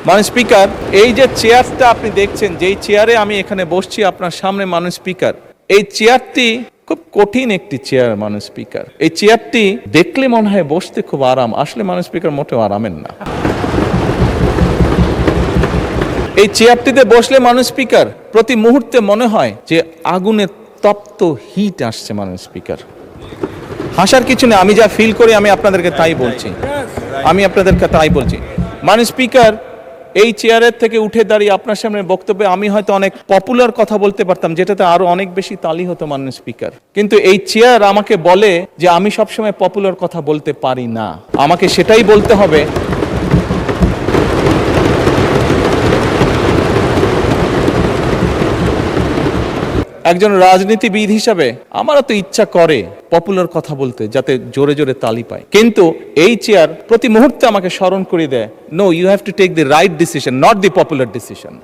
মাননীয় স্পিকার, এই যে চেয়ারটা আপনি দেখছেন, যেই চেয়ারে আমি এখানে বসছি আপনার সামনে মাননীয় স্পিকার, এই চেয়ারটি খুব কঠিন একটি চেয়ার মাননীয় স্পিকার। এই চেয়ারটি দেখলে মনে হয় বসতে খুব আরাম, আসলে মাননীয় স্পিকার মোটেও আরামের না। এই চেয়ারটিতে বসলে মাননীয় স্পিকার প্রতি মুহূর্তে মনে হয় যে আগুনের তপ্ত হিট আসছে মাননীয় স্পিকার। হাসার কিছু নেই, আমি যা ফিল করি আমি আপনাদেরকে তাই বলছি, মাননীয় স্পিকার, এই চেয়ারের থেকে উঠে দাঁড়িয়ে আপনার সামনে বক্তব্যে আমি হয়তো অনেক পপুলার কথা বলতে পারতাম, যেটাতে আরো অনেক বেশি তালি হতো মাননীয় স্পিকার, কিন্তু এই চেয়ার আমাকে বলে যে আমি সবসময় পপুলার কথা বলতে পারি না, আমাকে সেটাই বলতে হবে। একজন রাজনীতিবিদ হিসাবে আমারও তো ইচ্ছা করে পপুলার কথা বলতে, যাতে জোরে জোরে তালি পায়, কিন্তু এই চেয়ার প্রতি মুহূর্তে আমাকে স্মরণ করে দেয়, no, you have to take the right decision, not the popular decision.